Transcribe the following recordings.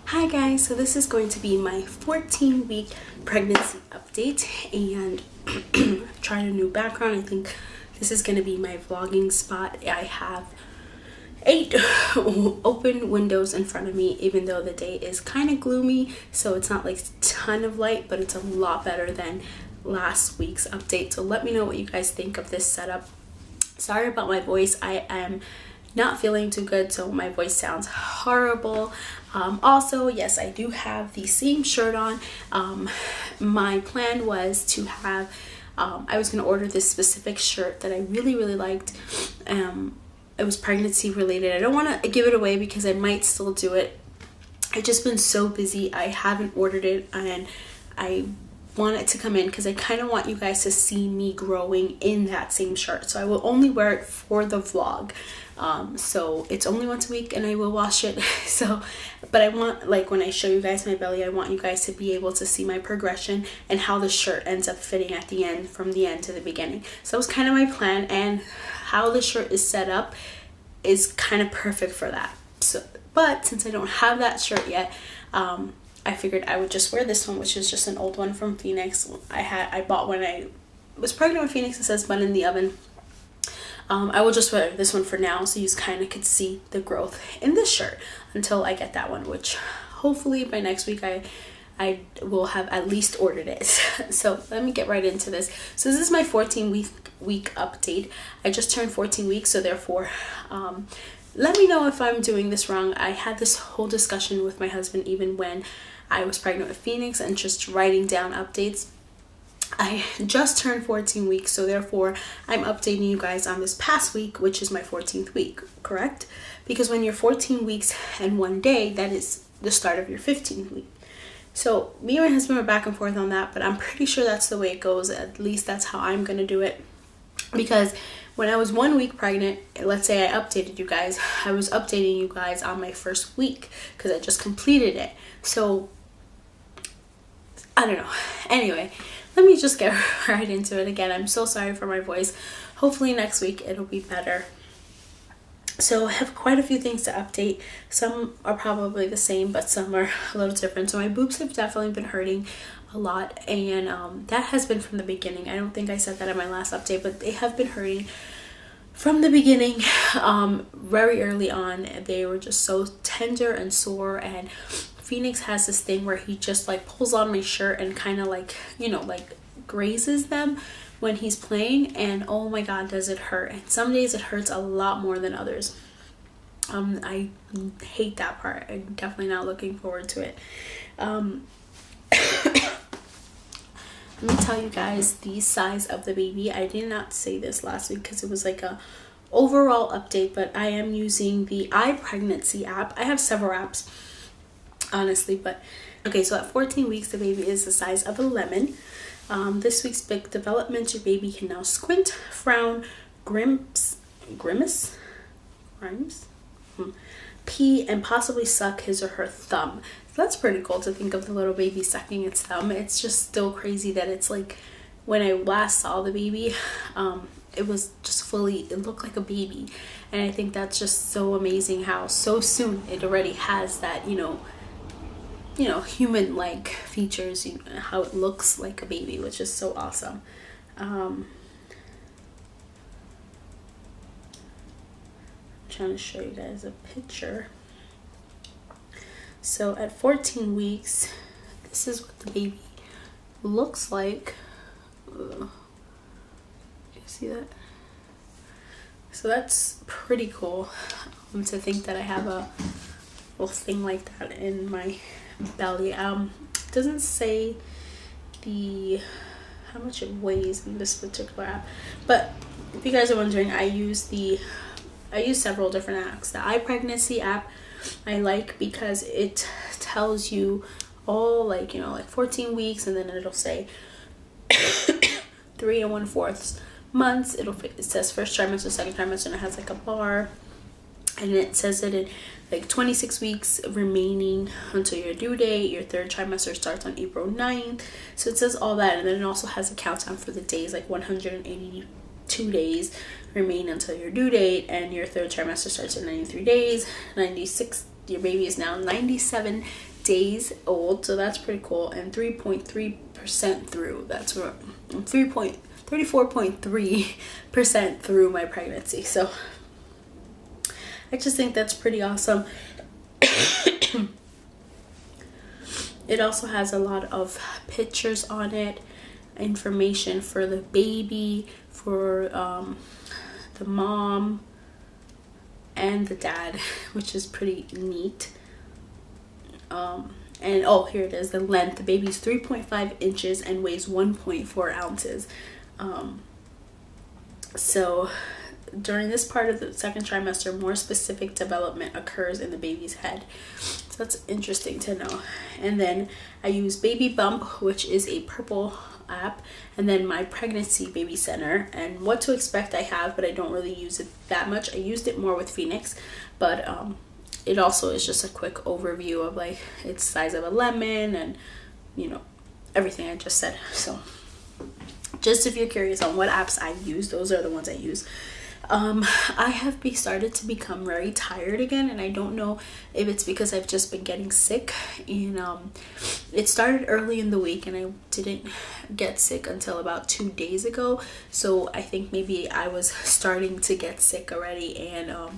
Hi guys, so this is going to be my 14-week pregnancy update, and I've tried a new background. I think this is going to be my vlogging spot. I have 8 open windows in front of me, even though the day is kind of gloomy, so it's not like a ton of light, but it's a lot better than last week's update. So let me know what you guys think of this setup. Sorry about my voice. I am not feeling too good, so my voice sounds horrible. Also, yes, I do have the same shirt on. My plan was to have I was going to order this specific shirt that I really liked. It was pregnancy related. I don't want to give it away because I might still do it. I've just been so busy. I haven't ordered it, and I want it to come in because I kind of want you guys to see me growing in that same shirt. So I will only wear it for the vlog. So it's only once a week and I will wash it. So, but I want, like, when I show you guys my belly, I want you guys to be able to see my progression and how the shirt ends up fitting at the end, from the end to the beginning. So that was kind of my plan, and how the shirt is set up is kind of perfect for that. So, but since I don't have that shirt yet, I figured I would just wear this one, which is just an old one from Phoenix. I bought when I was pregnant with Phoenix. It says bun in the oven. I will just wear this one for now, so you kind of could see the growth in this shirt until I get that one, which hopefully by next week I will have at least ordered it. So let me get right into this. So this is my 14-week update. I just turned 14 weeks, so therefore let me know if I'm doing this wrong. I had this whole discussion with my husband even when I was pregnant with Phoenix, and just writing down updates. I just turned 14 weeks, so therefore I'm updating you guys on this past week, which is my 14th week, correct? Because when you're 14 weeks and 1 day, that is the start of your 15th week. So me and my husband were back and forth on that, but I'm pretty sure that's the way it goes. At least that's how I'm going to do it. Because when I was 1 week pregnant, let's say I updated you guys, I was updating you guys on my first week because I just completed it. So I don't know. Anyway, let me just get right into it. Again, I'm so sorry for my voice. Hopefully next week it'll be better. So I have quite a few things to update. Some are probably the same, but some are a little different. So my boobs have definitely been hurting a lot, and that has been from the beginning. I don't think I said that in my last update, but they have been hurting from the beginning. Very early on, they were just so tender and sore, and Phoenix has this thing where he just like pulls on my shirt and kind of like, you know, like grazes them when he's playing, and oh my god, does it hurt. And some days it hurts a lot more than others. I hate that part. I'm definitely not looking forward to it. Let me tell you guys the size of the baby. I did not say this last week because it was like a overall update, but I am using the iPregnancy app. I have several apps, honestly, but okay, so at 14 weeks the baby is the size of a lemon. This week's big development: your baby can now squint, frown, grimace, pee, and possibly suck his or her thumb. So that's pretty cool to think of the little baby sucking its thumb. It's just still crazy that it's like, when I last saw the baby, it was just fully, it looked like a baby. And I think that's just so amazing how so soon it already has that, you know, human-like features, how it looks like a baby, which is so awesome. I'm trying to show you guys a picture. So at 14 weeks, this is what the baby looks like. You see that? So that's pretty cool, to think that I have a little thing like that in my belly. It doesn't say how much it weighs in this particular app, but if you guys are wondering, I use several different apps. The iPregnancy app I like because it tells you all, like, you know, like 14 weeks, and then it'll say 3 1/4 months. It says first trimester, second trimester, and it has like a bar, and it says that in like 26 weeks remaining until your due date. Your third trimester starts on April 9th. So it says all that, and then it also has a countdown for the days, like 182 days remain until your due date, and your third trimester starts at 93 days. 96, your baby is now 97 days old, so that's pretty cool, and 3.3% through. That's what 34.3% through my pregnancy. So I just think that's pretty awesome. It also has a lot of pictures on it, information for the baby, for the mom and the dad, which is pretty neat. And oh, here it is, the length. The baby's 3.5 inches and weighs 1.4 ounces. So during this part of the second trimester, more specific development occurs in the baby's head. So that's interesting to know. And then I use Baby Bump, which is a purple app, and then my pregnancy baby center. And what to expect I have, but I don't really use it that much. I used it more with Phoenix, but it also is just a quick overview of like its size of a lemon and, you know, everything I just said. So just if you're curious on what apps I use, those are the ones I use. I have started to become very tired again, and I don't know if it's because I've just been getting sick. And it started early in the week, and I didn't get sick until about 2 days ago. So I think maybe I was starting to get sick already, and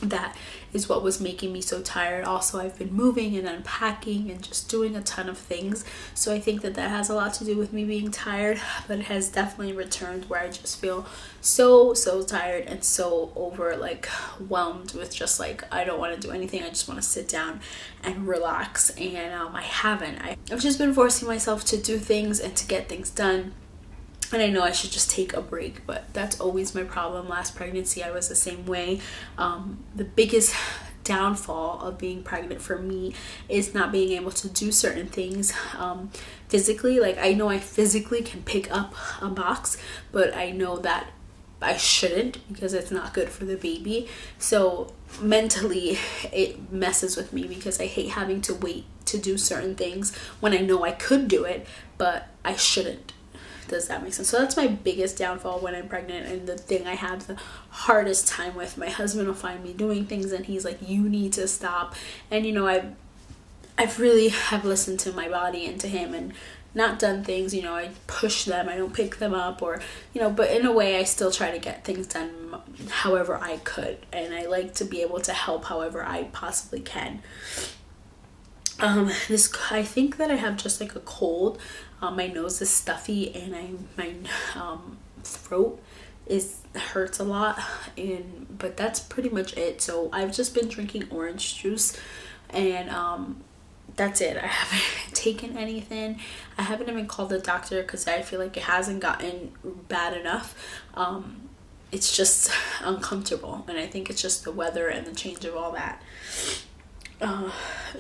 that is what was making me so tired. Also, I've been moving and unpacking and just doing a ton of things, so I think that has a lot to do with me being tired. But it has definitely returned where I just feel so tired and so overwhelmed with just like, I don't want to do anything, I just want to sit down and relax. And I've just been forcing myself to do things and to get things done. And I know I should just take a break, but that's always my problem. Last pregnancy, I was the same way. The biggest downfall of being pregnant for me is not being able to do certain things physically. Like, I know I physically can pick up a box, but I know that I shouldn't because it's not good for the baby. So mentally, it messes with me because I hate having to wait to do certain things when I know I could do it, but I shouldn't. Does that make sense? So that's my biggest downfall when I'm pregnant, and the thing I have the hardest time with. My husband will find me doing things and he's like, you need to stop. And you know, I've really have listened to my body and to him and not done things, you know, I push them, I don't pick them up, or, you know, but in a way I still try to get things done however I could, and I like to be able to help however I possibly can. I think that I have just like a cold. My nose is stuffy, and my throat hurts a lot, but that's pretty much it. So I've just been drinking orange juice, and that's it. I haven't taken anything. I haven't even called the doctor because I feel like it hasn't gotten bad enough. It's just uncomfortable, and I think it's just the weather and the change of all that.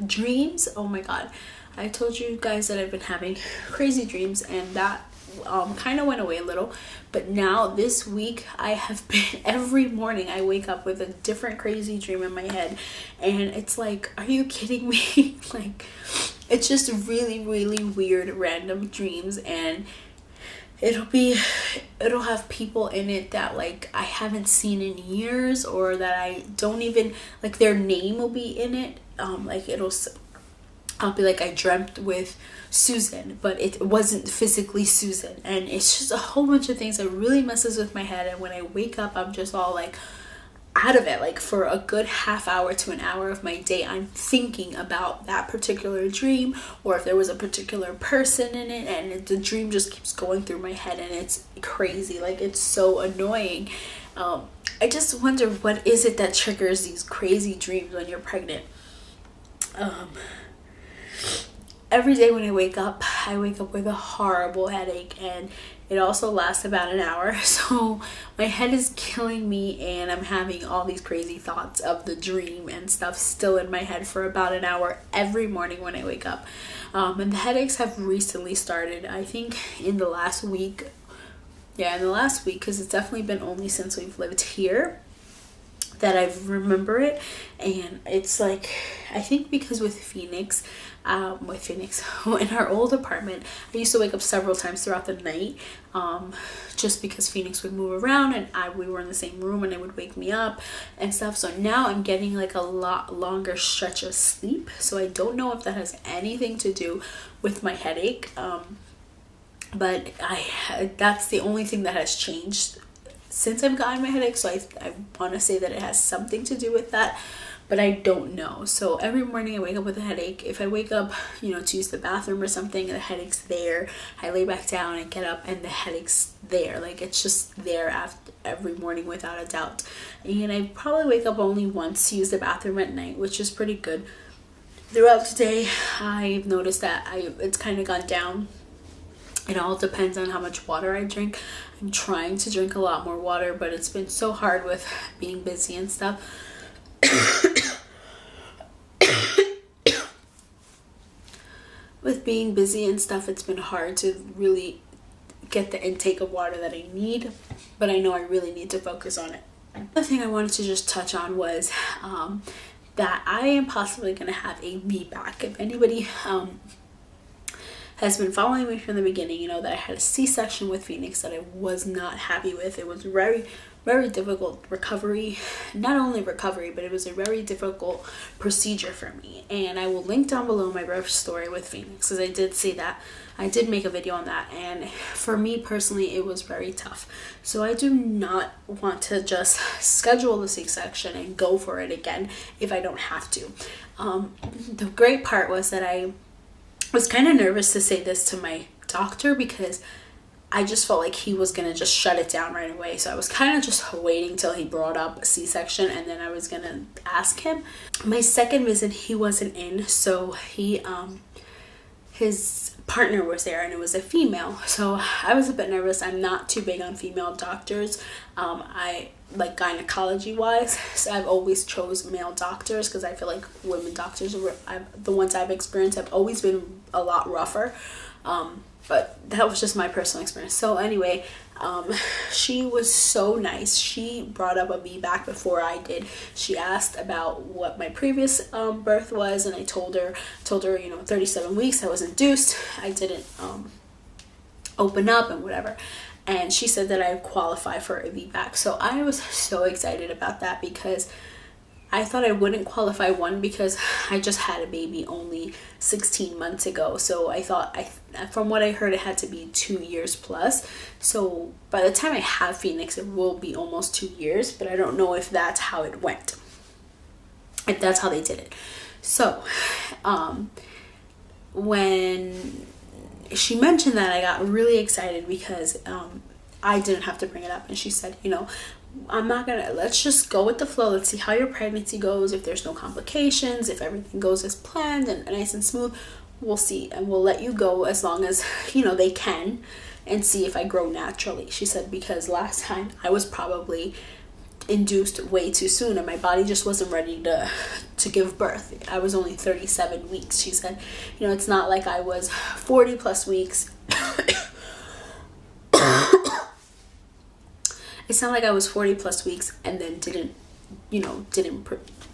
Dreams, oh my god, I told you guys that I've been having crazy dreams, and that kind of went away a little. But now this week, I have been, every morning I wake up with a different crazy dream in my head, and it's like, are you kidding me? Like, it's just really weird random dreams, and it'll have people in it that like I haven't seen in years, or that I don't even like, their name will be in it. Like I'll be like, I dreamt with Susan, but it wasn't physically Susan. And it's just a whole bunch of things that really messes with my head. And when I wake up, I'm just all like out of it. Like for a good half hour to an hour of my day, I'm thinking about that particular dream, or if there was a particular person in it, and the dream just keeps going through my head, and it's crazy. Like, it's so annoying. I just wonder, what is it that triggers these crazy dreams when you're pregnant? Every day when I wake up with a horrible headache, and it also lasts about an hour. So my head is killing me, and I'm having all these crazy thoughts of the dream and stuff still in my head for about an hour every morning when I wake up. And the headaches have recently started, I think in the last week. Yeah, in the last week, because it's definitely been only since we've lived here. that I remember it. And it's like, I think because with Phoenix, in our old apartment, I used to wake up several times throughout the night, just because Phoenix would move around and we were in the same room and it would wake me up and stuff. So now I'm getting like a lot longer stretch of sleep. So I don't know if that has anything to do with my headache. But that's the only thing that has changed since I've gotten my headache. So I want to say that it has something to do with that, but I don't know. So every morning I wake up with a headache. If I wake up, to use the bathroom or something, and the headache's there, I lay back down and get up and the headache's there. Like, it's just there after every morning without a doubt. And I probably wake up only once to use the bathroom at night, which is pretty good. Throughout the day, I've noticed that it's kind of gone down. It all depends on how much water I drink. I'm trying to drink a lot more water, but it's been so hard with being busy and stuff. With being busy and stuff, it's been hard to really get the intake of water that I need, but I know I really need to focus on it. Another thing I wanted to just touch on was that I am possibly going to have a Vbac. If anybody has been following me from the beginning, that I had a C-section with Phoenix that I was not happy with. It was very, very difficult recovery. Not only recovery, but it was a very difficult procedure for me. And I will link down below my birth story with Phoenix, because I did say that. I did make a video on that. And for me personally, it was very tough. So I do not want to just schedule the C-section and go for it again if I don't have to. The great part was that I was kind of nervous to say this to my doctor, because I just felt like he was going to just shut it down right away. So I was kind of just waiting till he brought up a C-section, and then I was going to ask him. My second visit, he wasn't in, so his partner was there, and it was a female. So I was a bit nervous. I'm not too big on female doctors. I like gynecology wise, so I've always chose male doctors, because I feel like women doctors, the ones I've experienced, have always been a lot rougher. But that was just my personal experience. So anyway, she was so nice. She brought up a Vbac before I did. She asked about what my previous birth was, and I told her 37 weeks I was induced. I didn't open up and whatever. And she said that I qualify for a Vbac. So I was so excited about that, because I thought I wouldn't qualify, one, because I just had a baby only 16 months ago. So I thought, from what I heard, it had to be 2 years plus. So by the time I have Phoenix, it will be almost 2 years, but I don't know if that's how it went, if that's how they did it. So when she mentioned that, I got really excited, because I didn't have to bring it up. And she said, let's just go with the flow. Let's see how your pregnancy goes. If there's no complications, if everything goes as planned and nice and smooth, we'll see. And we'll let you go as long as, they can, and see if I grow naturally. She said, because last time I was probably induced way too soon, and my body just wasn't ready to give birth. I was only 37 weeks. She said, it's not like I was 40 plus weeks. It's not like I was 40 plus weeks and then didn't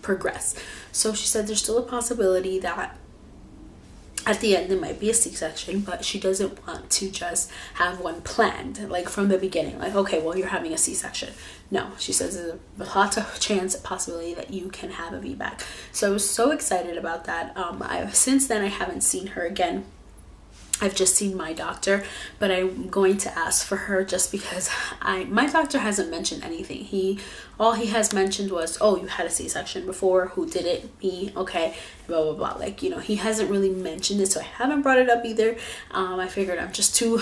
progress. So she said there's still a possibility that at the end there might be a C-section, but she doesn't want to just have one planned, like from the beginning, like, okay, well, you're having a C-section. No, she says there's a lot of possibility that you can have a Vbac. So I was so excited about that. Since then I haven't seen her again. I've just seen my doctor, but I'm going to ask for her, just because my doctor hasn't mentioned anything. All he has mentioned was, oh, you had a C-section before, who did it? Me, okay, blah blah blah. Like, he hasn't really mentioned it, so I haven't brought it up either. I figured I'm just too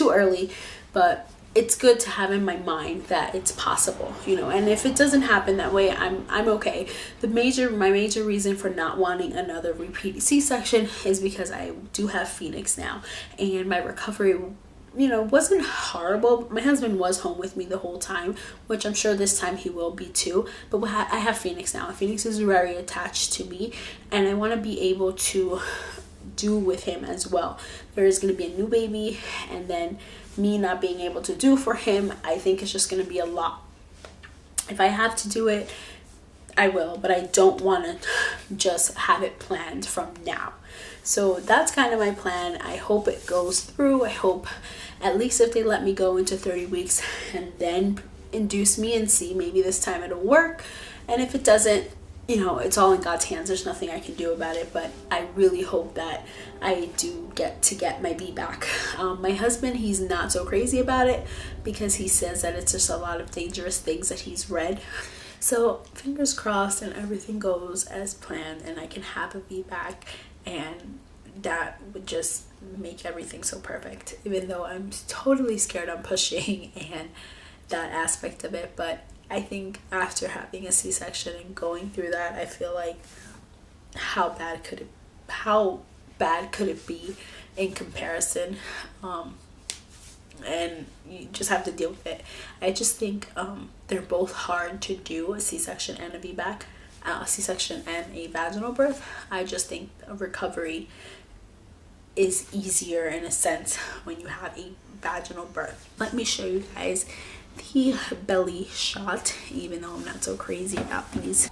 early, but it's good to have in my mind that it's possible, and if it doesn't happen that way, I'm okay. My major reason for not wanting another repeated C-section is because I do have Phoenix now, and my recovery, wasn't horrible. My husband was home with me the whole time, which I'm sure this time he will be too, but I have Phoenix now. Phoenix is very attached to me, and I want to be able to do with him as well. There is going to be a new baby, and then me not being able to do for him, I think it's just going to be a lot. If I have to do it, I will, but I don't want to just have it planned from now. So that's kind of my plan. I hope it goes through. I hope at least if they let me go into 30 weeks and then induce me and see, maybe this time it'll work. And if it doesn't, it's all in God's hands. There's nothing I can do about it, but I really hope that I do get my Vbac. My husband, he's not so crazy about it because he says that it's just a lot of dangerous things that he's read. So fingers crossed and everything goes as planned and I can have a Vbac, and that would just make everything so perfect, even though I'm totally scared on pushing and that aspect of it. But I think after having a C-section and going through that, I feel like how bad could it be in comparison? And you just have to deal with it. I just think they're both hard to do, a C-section and a Vbac, a C-section and a vaginal birth. I just think a recovery is easier in a sense when you have a vaginal birth. Let me show you guys the belly shot, even though I'm not so crazy about these.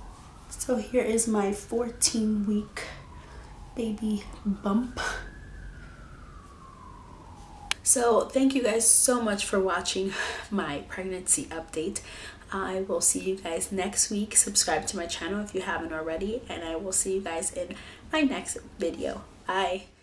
So here is my 14-week baby bump. So thank you guys so much for watching my pregnancy update. I will see you guys next week. Subscribe to my channel if you haven't already, and I will see you guys in my next video. Bye.